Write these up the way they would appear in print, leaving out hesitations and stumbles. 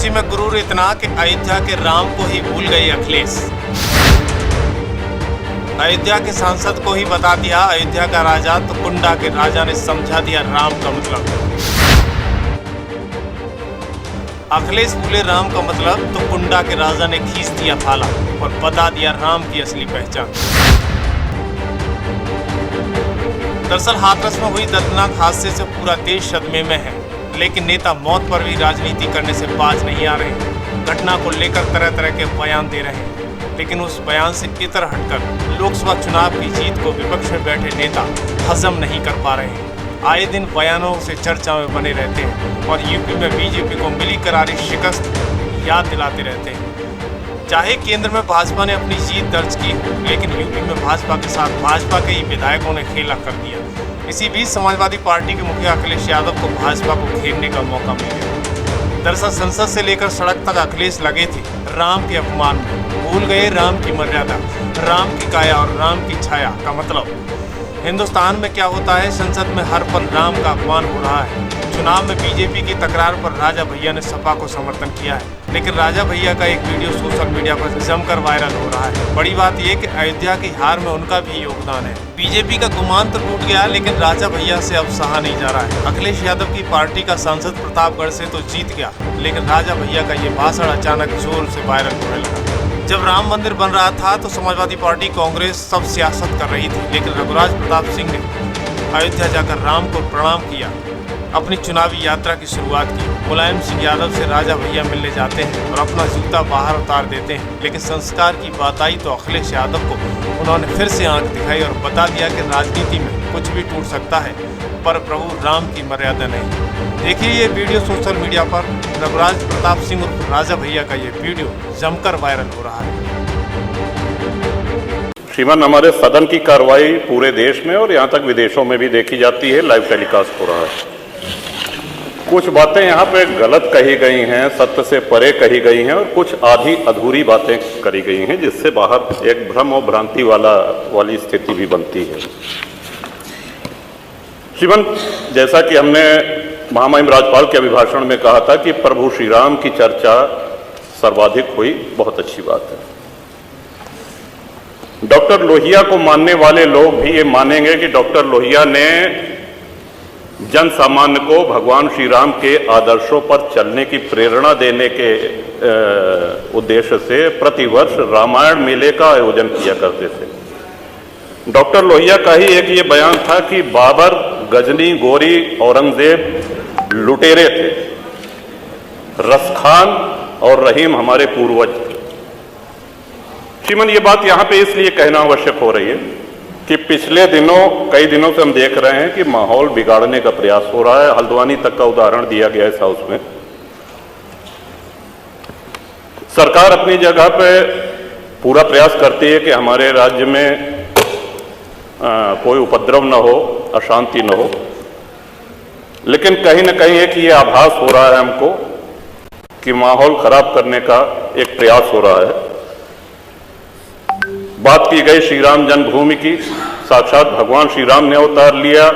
उसी में गुरूर इतना कि अयोध्या के राम को ही भूल गए अखिलेश। अयोध्या के सांसद को ही बता दिया अयोध्या का राजा, तो कुंडा के राजा ने समझा दिया राम का मतलब। अखिलेश भूले राम का मतलब, तो कुंडा के राजा ने खींच दिया फाला और बता दिया राम की असली पहचान। दरअसल हाथरस में हुई दर्दनाक हादसे से पूरा देश सदमे में है, लेकिन नेता मौत पर भी राजनीति करने से बाज नहीं आ रहे। घटना को लेकर तरह तरह के बयान दे रहे हैं, लेकिन उस बयान से इतर हटकर लोकसभा चुनाव की जीत को विपक्ष में बैठे नेता हजम नहीं कर पा रहे हैं। आए दिन बयानों से चर्चा में बने रहते हैं और यूपी में बीजेपी को मिली करारी शिकस्त याद दिलाते रहते हैं। चाहे केंद्र में भाजपा ने अपनी जीत दर्ज की, लेकिन यूपी में भाजपा के साथ भाजपा के ही विधायकों ने खेला कर दिया। इसी बीच समाजवादी पार्टी के मुखिया अखिलेश यादव को भाजपा को घेरने का मौका मिल गया। दरअसल संसद से लेकर सड़क तक अखिलेश लगे थे राम के अपमान में, भूल गए राम की मर्यादा, राम की काया और राम की छाया का मतलब। हिंदुस्तान में क्या होता है, संसद में हर पल राम का अपमान हो रहा है। चुनाव में बीजेपी की तकरार पर राजा भैया ने सपा को समर्थन किया है, लेकिन राजा भैया का एक वीडियो सोशल मीडिया पर जमकर वायरल हो रहा है। बड़ी बात यह कि अयोध्या की हार में उनका भी योगदान है। बीजेपी का गुमान तो टूट गया, लेकिन राजा भैया से अब सहा नहीं जा रहा है। अखिलेश यादव की पार्टी का सांसद प्रतापगढ़ से तो जीत गया, लेकिन राजा भैया का ये भाषण अचानक जोर से वायरल होने लगा। जब राम मंदिर बन रहा था तो समाजवादी पार्टी कांग्रेस सब सियासत कर रही थी, लेकिन रघुराज प्रताप सिंह ने अयोध्या जाकर राम को प्रणाम किया, अपनी चुनावी यात्रा की शुरुआत की। मुलायम सिंह यादव से राजा भैया मिलने जाते हैं और अपना जूता बाहर उतार देते हैं, लेकिन संस्कार की बात आई तो अखिलेश यादव को उन्होंने फिर से आंख दिखाई और बता दिया कि राजनीति में कुछ भी टूट सकता है, पर प्रभु राम की मर्यादा नहीं। देखिए ये वीडियो सोशल मीडिया पर रघुराज प्रताप सिंह और राजा भैया का ये वीडियो जमकर वायरल हो रहा है। श्रीमान, हमारे सदन की कार्रवाई पूरे देश में और यहाँ तक विदेशों में भी देखी जाती है, लाइव टेलीकास्ट हो रहा है। कुछ बातें यहाँ पे गलत कही गई हैं, सत्य से परे कही गई हैं, और कुछ आधी अधूरी बातें करी गई हैं, जिससे बाहर एक भ्रम और भ्रांति वाली स्थिति भी बनती है। श्रीमान, जैसा कि हमने महामहिम राज्यपाल के अभिभाषण में कहा था कि प्रभु श्री राम की चर्चा सर्वाधिक हुई, बहुत अच्छी बात है। डॉक्टर लोहिया को मानने वाले लोग भी ये मानेंगे कि डॉक्टर लोहिया ने जन सामान्य को भगवान श्री राम के आदर्शों पर चलने की प्रेरणा देने के उद्देश्य से प्रतिवर्ष रामायण मेले का आयोजन किया करते थे। डॉक्टर लोहिया का ही एक ये बयान था कि बाबर, गजनी, गोरी, औरंगजेब लुटेरे थे, रसखान और रहीम हमारे पूर्वज थे। श्रीमान, ये बात यहाँ पे इसलिए कहना आवश्यक हो रही है कि पिछले कई दिनों से हम देख रहे हैं कि माहौल बिगाड़ने का प्रयास हो रहा है। हल्द्वानी तक का उदाहरण दिया गया इस हाउस में। सरकार अपनी जगह पे पूरा प्रयास करती है कि हमारे राज्य में कोई उपद्रव न हो, अशांति न हो, लेकिन कहीं न कहीं एक ये आभास हो रहा है हमको कि माहौल खराब करने का एक प्रयास हो रहा है। बात की गई श्री राम जन्मभूमि की, साक्षात भगवान श्री राम ने अवतार लिया।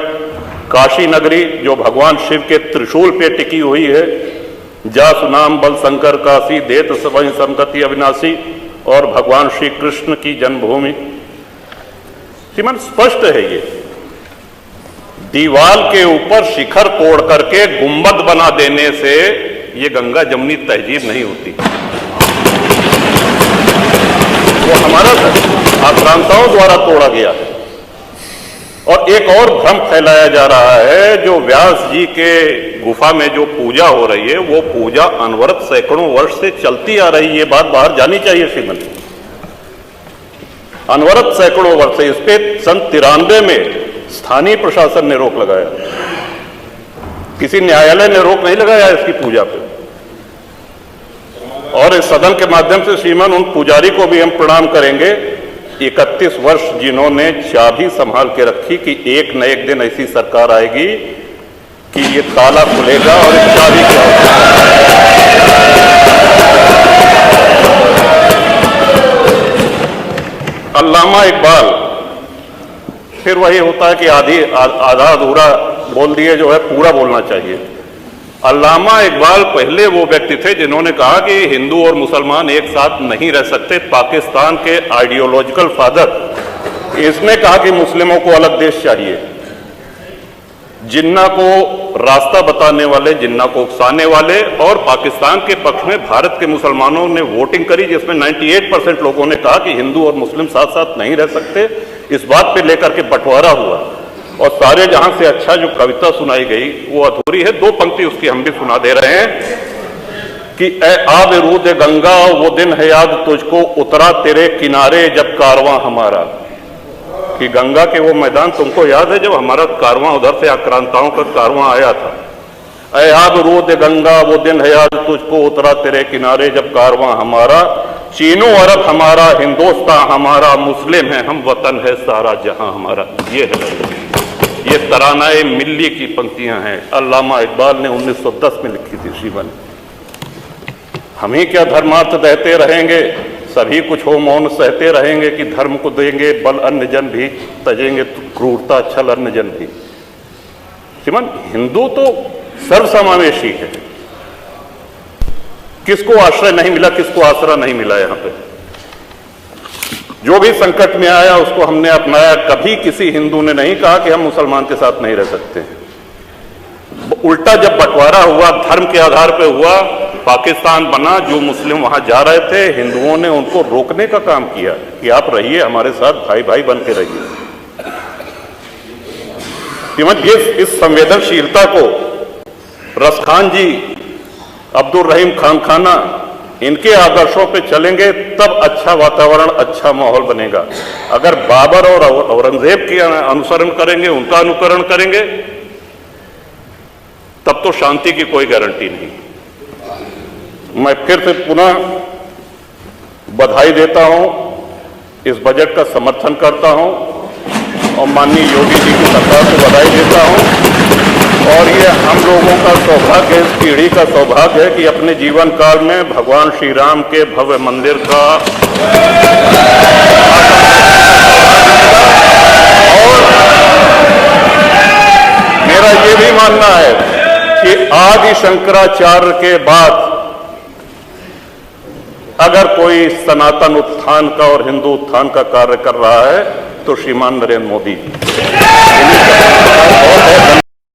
काशी नगरी जो भगवान शिव के त्रिशूल पे टिकी हुई है, जा सुनाम बल शंकर काशी, देत वहीं संगति अविनाशी, और भगवान श्री कृष्ण की जन्मभूमि। श्रीमान, स्पष्ट है ये दीवाल के ऊपर शिखर तोड़ करके गुंबद बना देने से ये गंगा जमुनी तहजीब नहीं होती। वो हमारा आक्रांताओं द्वारा तोड़ा गया है। और एक और भ्रम फैलाया जा रहा है, जो व्यास जी के गुफा में जो पूजा हो रही है, वो पूजा अनवरत सैकड़ों वर्ष से चलती आ रही है। ये बात बाहर जानी चाहिए श्रीमती। अनवरत सैकड़ों वर्ष से, इस पे सन 93 में स्थानीय प्रशासन ने रोक लगाया, किसी न्यायालय ने रोक नहीं लगाया इसकी पूजा पे। और इस सदन के माध्यम से श्रीमान उन पुजारी को भी हम प्रणाम करेंगे, 31 वर्ष जिन्होंने चाबी संभाल के रखी कि एक न एक दिन ऐसी सरकार आएगी कि ये ताला खुलेगा और इस चाबी क्या अल्लामा इकबाल, फिर वही होता है कि आधा अधूरा बोल दिए जो है पूरा बोलना चाहिए। अल्लामा इकबाल पहले वो व्यक्ति थे जिन्होंने कहा कि हिंदू और मुसलमान एक साथ नहीं रह सकते। पाकिस्तान के आइडियोलॉजिकल फादर, इसने कहा कि मुस्लिमों को अलग देश चाहिए। जिन्ना को रास्ता बताने वाले, जिन्ना को उकसाने वाले, और पाकिस्तान के पक्ष में भारत के मुसलमानों ने वोटिंग करी जिसमें 98% लोगों ने कहा कि हिंदू और मुस्लिम साथ साथ नहीं रह सकते। इस बात पे लेकर के बंटवारा हुआ और सारे जहां से अच्छा जो कविता सुनाई गई वो अधूरी है। 2 पंक्ति उसकी हम भी सुना दे रहे हैं कि ए आब रूद गंगा वो दिन है याद तुझको, उतरा तेरे किनारे जब कारवां हमारा। कि गंगा के वो मैदान तुमको याद है जब हमारा कारवां उधर से आक्रांताओं का कारवां आया था। ए आब रूद गंगा वो दिन है याद तुझको, उतरा तेरे किनारे जब कारवां हमारा। चीनो अरब हमारा, हिंदुस्तान हमारा, मुस्लिम है हम, वतन है सारा जहां हमारा। ये है, ये तरानाए मिल्ली की पंक्तियां हैं, अल्लामा इकबाल ने 1910 में लिखी थी जीवन। हम ही क्या धर्मार्थ देते रहेंगे, सभी कुछ हो मौन सहते रहेंगे कि धर्म को देंगे बल अन्य जन भी, तजेंगे तो क्रूरता छल अन्य जन भी। श्रीमान, हिंदू तो सर्वसमावेशी है। किसको आश्रय नहीं मिला, किसको आसरा नहीं मिला? यहां पे जो भी संकट में आया उसको हमने अपनाया। कभी किसी हिंदू ने नहीं कहा कि हम मुसलमान के साथ नहीं रह सकते हैं। उल्टा जब बंटवारा हुआ, धर्म के आधार पर हुआ, पाकिस्तान बना, जो मुस्लिम वहां जा रहे थे हिंदुओं ने उनको रोकने का काम किया कि आप रहिए हमारे साथ, भाई भाई बन के रहिए। इस संवेदनशीलता को रसखान जी, अब्दुल रहीम खान खाना, इनके आदर्शों पे चलेंगे तब अच्छा वातावरण, अच्छा माहौल बनेगा। अगर बाबर और औरंगजेब की अनुसरण करेंगे, उनका अनुकरण करेंगे, तब तो शांति की कोई गारंटी नहीं। मैं फिर से पुनः बधाई देता हूं, इस बजट का समर्थन करता हूं और माननीय योगी जी की सरकार को बधाई देता हूं। और ये हम लोगों का सौभाग्य है, इस पीढ़ी का सौभाग्य है कि अपने जीवन काल में भगवान श्री राम के भव्य मंदिर का और मेरा ये भी मानना है कि आदि शंकराचार्य के बाद अगर कोई सनातन उत्थान का और हिंदू उत्थान का कार्य कर रहा है तो श्रीमान नरेंद्र मोदी जी।